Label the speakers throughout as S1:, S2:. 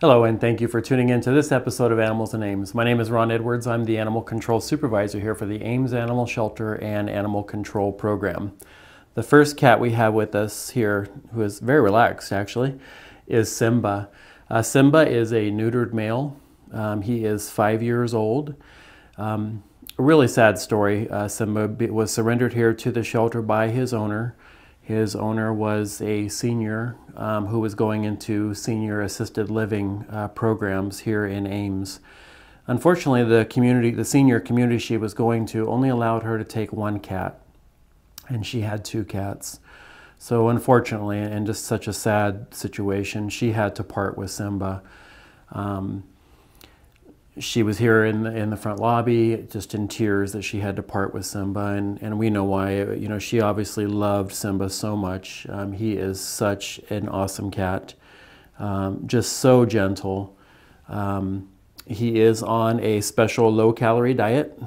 S1: Hello, and thank you for tuning in to this episode of Animals and Ames. My name is Ron Edwards. I'm the Animal Control Supervisor here for the Ames Animal Shelter and Animal Control Program. The first cat we have with us here, who is very relaxed actually, is Simba. Simba is a neutered male. He is 5 years old. A really sad story. Simba was surrendered here to the shelter by his owner. His owner was a senior who was going into senior assisted living programs here in Ames. Unfortunately, the senior community she was going to only allowed her to take one cat, and she had two cats. So unfortunately, and just such a sad situation, she had to part with Simba. She was here in the front lobby, just in tears that she had to part with Simba, and we know why. You know, she obviously loved Simba so much. He is such an awesome cat, just so gentle. He is on a special low-calorie diet.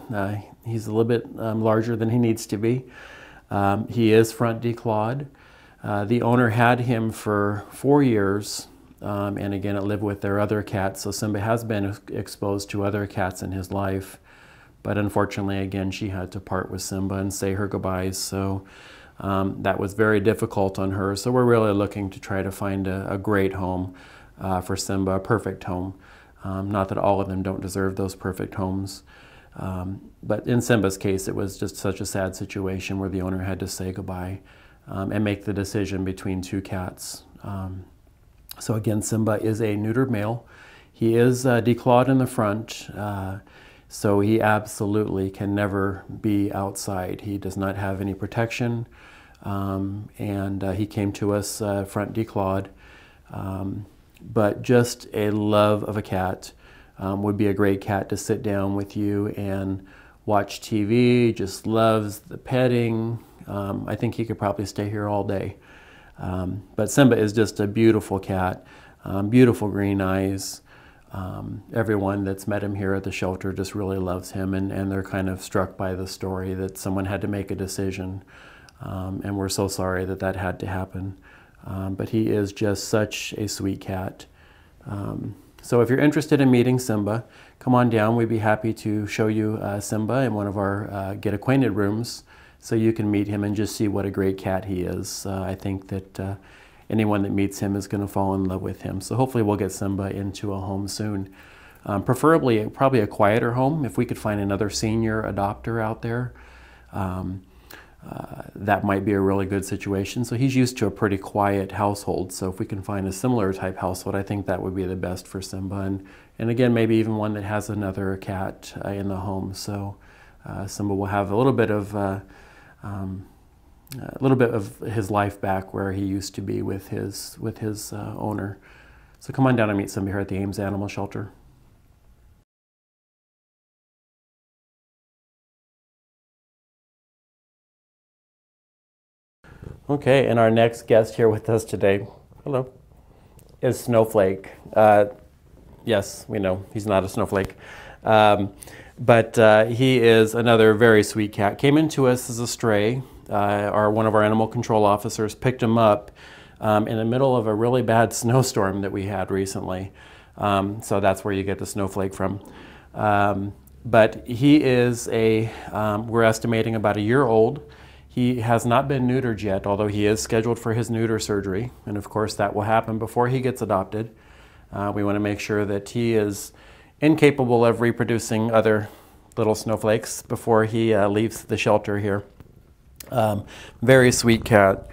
S1: He's a little bit larger than he needs to be. He is front declawed. The owner had him for 4 years. And again, it lived with their other cats, so Simba has been exposed to other cats in his life. But unfortunately, again, she had to part with Simba and say her goodbyes, so that was very difficult on her. So we're really looking to try to find a great home for Simba, a perfect home. Not that all of them don't deserve those perfect homes. But in Simba's case, it was just such a sad situation where the owner had to say goodbye and make the decision between two cats. So again, Simba is a neutered male. He is declawed in the front, so he absolutely can never be outside. He does not have any protection, and he came to us front declawed. But just a love of a cat. Would be a great cat to sit down with you and watch TV, just loves the petting. I think he could probably stay here all day. But Simba is just a beautiful cat, beautiful green eyes. Everyone that's met him here at the shelter just really loves him, and they're kind of struck by the story that someone had to make a decision. And we're so sorry that that had to happen. But he is just such a sweet cat. So if you're interested in meeting Simba, come on down. We'd be happy to show you Simba in one of our Get Acquainted rooms, so you can meet him and just see what a great cat he is. I think that anyone that meets him is going to fall in love with him. So hopefully we'll get Simba into a home soon. Preferably, probably a quieter home. If we could find another senior adopter out there, that might be a really good situation. So he's used to a pretty quiet household. So if we can find a similar type household, I think that would be the best for Simba. And again, maybe even one that has another cat in the home. So Simba will have a little bit of his life back where he used to be with his owner. So come on down and meet Simba here at the Ames Animal Shelter. Okay, and our next guest here with us today, hello, is Snowflake. Yes, we know he's not a snowflake. But he is another very sweet cat. Came into us as a stray. One of our animal control officers picked him up in the middle of a really bad snowstorm that we had recently. So that's where you get the Snowflake from. But he is we're estimating about a year old. He has not been neutered yet, although he is scheduled for his neuter surgery. And of course that will happen before he gets adopted. We want to make sure that he is incapable of reproducing other little snowflakes before he leaves the shelter here. Very sweet cat.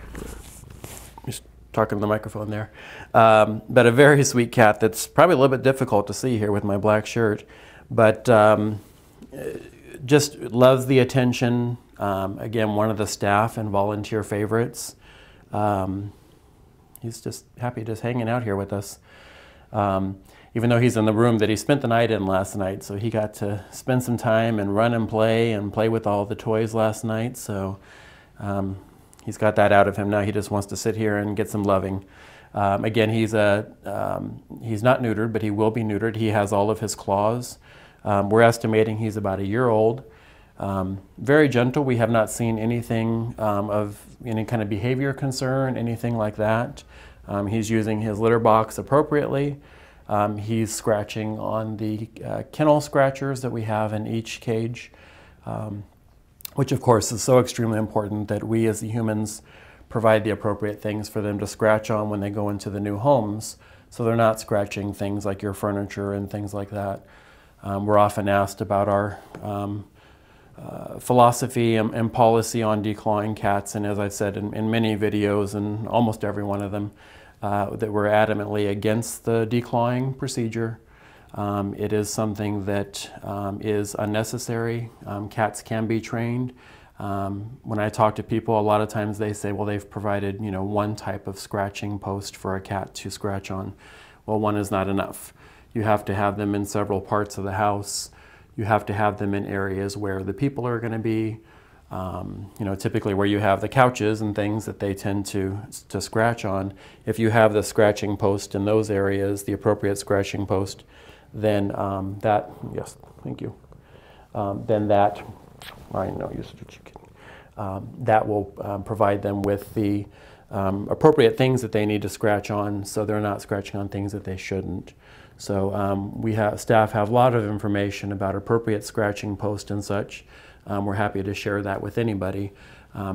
S1: Just talking to the microphone there. But a very sweet cat that's probably a little bit difficult to see here with my black shirt. But just loves the attention. Again, one of the staff and volunteer favorites. He's just happy just hanging out here with us. Even though he's in the room that he spent the night in last night, so he got to spend some time and run and play with all the toys last night. So he's got that out of him now. He just wants to sit here and get some loving. Again, he's not neutered, but he will be neutered. He has all of his claws. We're estimating he's about a year old. Very gentle. We have not seen anything of any kind of behavior concern, anything like that. He's using his litter box appropriately. He's scratching on the kennel scratchers that we have in each cage, which of course is so extremely important that we as the humans provide the appropriate things for them to scratch on when they go into the new homes, so they're not scratching things like your furniture and things like that. We're often asked about our philosophy and policy on declawing cats, and as I've said in many videos, and almost every one of them, that we're adamantly against the declawing procedure. It is something that is unnecessary. Cats can be trained. When I talk to people, a lot of times they say, well, they've provided, you know, one type of scratching post for a cat to scratch on. Well, one is not enough. You have to have them in several parts of the house. You have to have them in areas where the people are going to be, you know, typically where you have the couches and things that they tend to scratch on. If you have the scratching post in those areas, the appropriate scratching post, then yes, thank you. Then that, I know you're such a chicken. That will provide them with the appropriate things that they need to scratch on, so they're not scratching on things that they shouldn't. So staff have a lot of information about appropriate scratching post and such. We're happy to share that with anybody.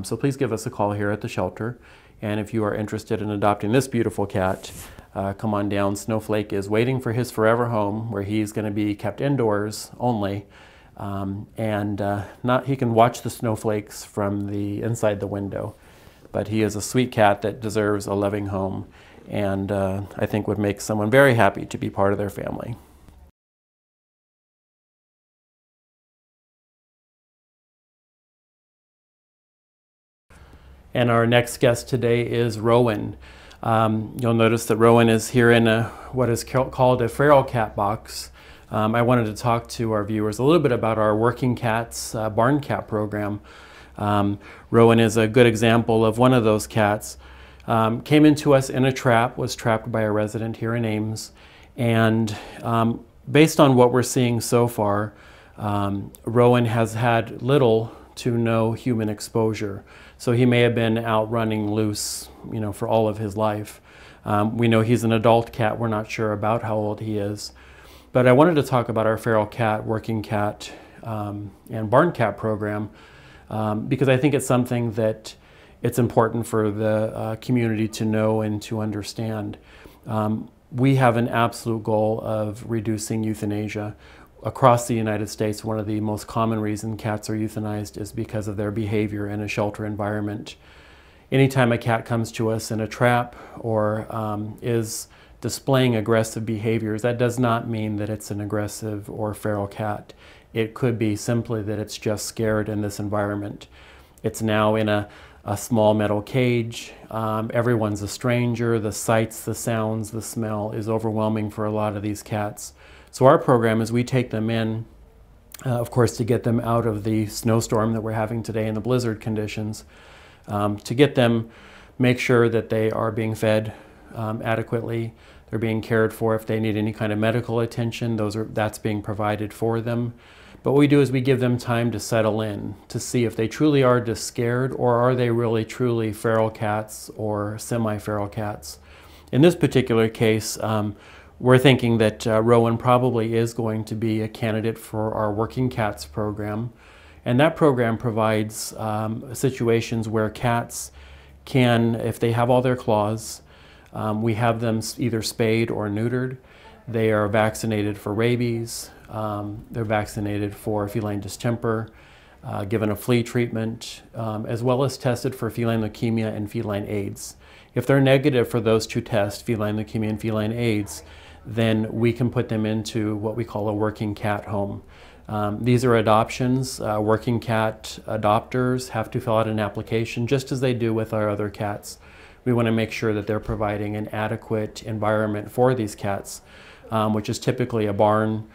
S1: So please give us a call here at the shelter. And if you are interested in adopting this beautiful cat, come on down. Snowflake is waiting for his forever home, where he's going to be kept indoors only. He can watch the snowflakes from the inside the window. But he is a sweet cat that deserves a loving home, and I think would make someone very happy to be part of their family. And our next guest today is Rowan. You'll notice that Rowan is here in what is called a feral cat box. I wanted to talk to our viewers a little bit about our Working Cats barn cat program. Rowan is a good example of one of those cats. Came into us in a trap, was trapped by a resident here in Ames, and based on what we're seeing so far, Rowan has had little to no human exposure. So he may have been out running loose, you know, for all of his life. We know he's an adult cat. We're not sure about how old he is. But I wanted to talk about our feral cat, working cat, and barn cat program, because I think it's something that it's important for the community to know and to understand. We have an absolute goal of reducing euthanasia. Across the United States, one of the most common reasons cats are euthanized is because of their behavior in a shelter environment. Anytime a cat comes to us in a trap or is displaying aggressive behaviors, that does not mean that it's an aggressive or feral cat. It could be simply that it's just scared in this environment. It's now in a small metal cage. Everyone's a stranger. The sights, the sounds, the smell is overwhelming for a lot of these cats. So our program is we take them in, of course, to get them out of the snowstorm that we're having today and the blizzard conditions, to get them, make sure that they are being fed adequately, they're being cared for. If they need any kind of medical attention, that's being provided for them. But what we do is we give them time to settle in, to see if they truly are just scared, or are they really truly feral cats or semi-feral cats. In this particular case, we're thinking that Rowan probably is going to be a candidate for our Working Cats program. And that program provides situations where cats can, if they have all their claws, we have them either spayed or neutered. They are vaccinated for rabies. They're vaccinated for feline distemper, given a flea treatment, as well as tested for feline leukemia and feline AIDS. If they're negative for those two tests, feline leukemia and feline AIDS, then we can put them into what we call a working cat home. These are adoptions. Working cat adopters have to fill out an application just as they do with our other cats. We want to make sure that they're providing an adequate environment for these cats, which is typically a barn,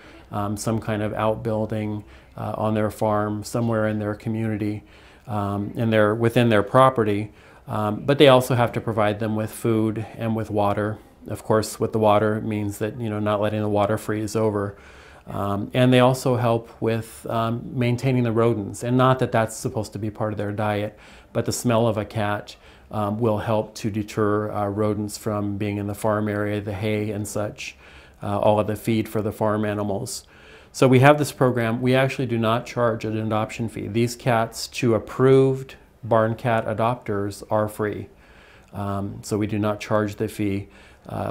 S1: some kind of outbuilding on their farm, somewhere in their community, and they're within their property. But they also have to provide them with food and with water. Of course, with the water, it means that, you know, not letting the water freeze over. And they also help with maintaining the rodents. And not that that's supposed to be part of their diet, but the smell of a cat will help to deter rodents from being in the farm area, the hay and such. all of the feed for the farm animals. So we have this program. We actually do not charge an adoption fee. These cats to approved barn cat adopters are free. So we do not charge the fee.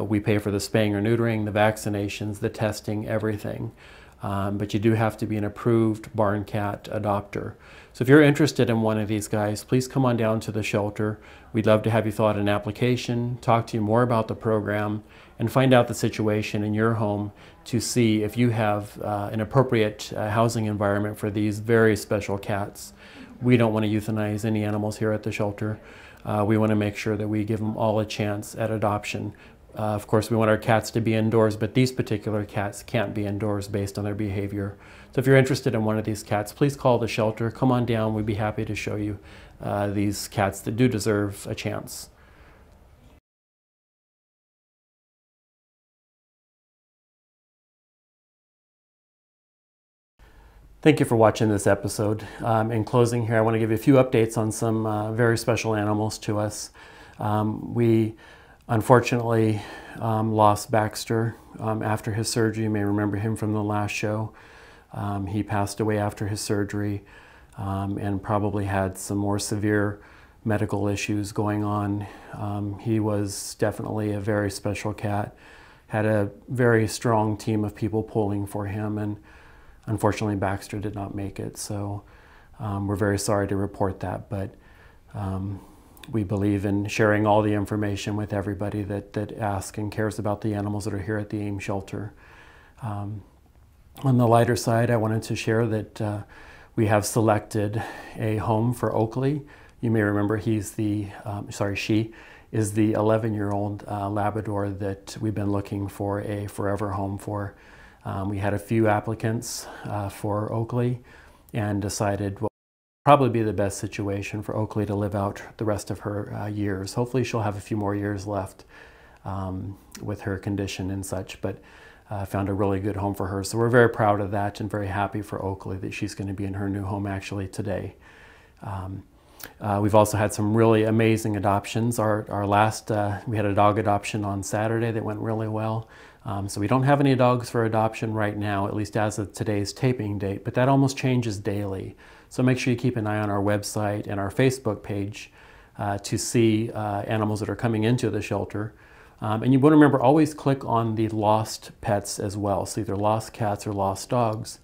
S1: We pay for the spaying or neutering, the vaccinations, the testing, everything. But you do have to be an approved barn cat adopter. So if you're interested in one of these guys, please come on down to the shelter. We'd love to have you fill out an application, talk to you more about the program, and find out the situation in your home to see if you have an appropriate housing environment for these very special cats. We don't want to euthanize any animals here at the shelter. We want to make sure that we give them all a chance at adoption. Of course, we want our cats to be indoors, but these particular cats can't be indoors based on their behavior. So if you're interested in one of these cats, please call the shelter. Come on down. We'd be happy to show you these cats that do deserve a chance. Thank you for watching this episode. In closing here, I want to give you a few updates on some very special animals to us. We unfortunately lost Baxter after his surgery. You may remember him from the last show. He passed away after his surgery and probably had some more severe medical issues going on. He was definitely a very special cat, had a very strong team of people pulling for him, and unfortunately Baxter did not make it. So we're very sorry to report that, but we believe in sharing all the information with everybody that asks and cares about the animals that are here at the Ames shelter. On the lighter side, I wanted to share that we have selected a home for Oakley. You may remember she is the 11-year-old Labrador that we've been looking for a forever home for. We had a few applicants for Oakley and decided probably be the best situation for Oakley to live out the rest of her years. Hopefully she'll have a few more years left with her condition and such, but found a really good home for her. So we're very proud of that and very happy for Oakley that she's going to be in her new home actually today. We've also had some really amazing adoptions. Our last, we had a dog adoption on Saturday that went really well. So we don't have any dogs for adoption right now, at least as of today's taping date, but that almost changes daily. So make sure you keep an eye on our website and our Facebook page to see animals that are coming into the shelter. And you want to remember, always click on the lost pets as well, so either lost cats or lost dogs.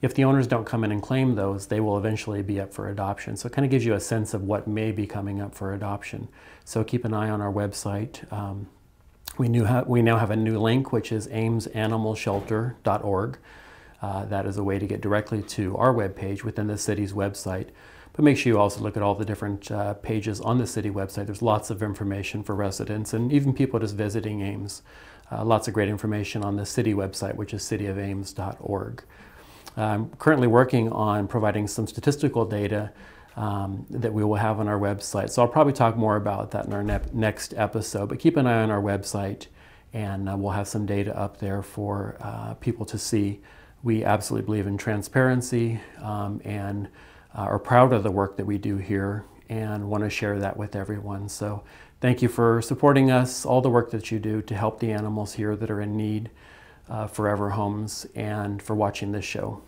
S1: If the owners don't come in and claim those, they will eventually be up for adoption. So it kind of gives you a sense of what may be coming up for adoption. So keep an eye on our website. We now have a new link, which is amesanimalshelter.org. That is a way to get directly to our webpage within the city's website. But make sure you also look at all the different pages on the city website. There's lots of information for residents and even people just visiting Ames. Lots of great information on the city website, which is cityofames.org. I'm currently working on providing some statistical data that we will have on our website. So I'll probably talk more about that in our next episode, but keep an eye on our website and we'll have some data up there for people to see. We absolutely believe in transparency and are proud of the work that we do here and want to share that with everyone. So thank you for supporting us, all the work that you do to help the animals here that are in need, forever homes, and for watching this show.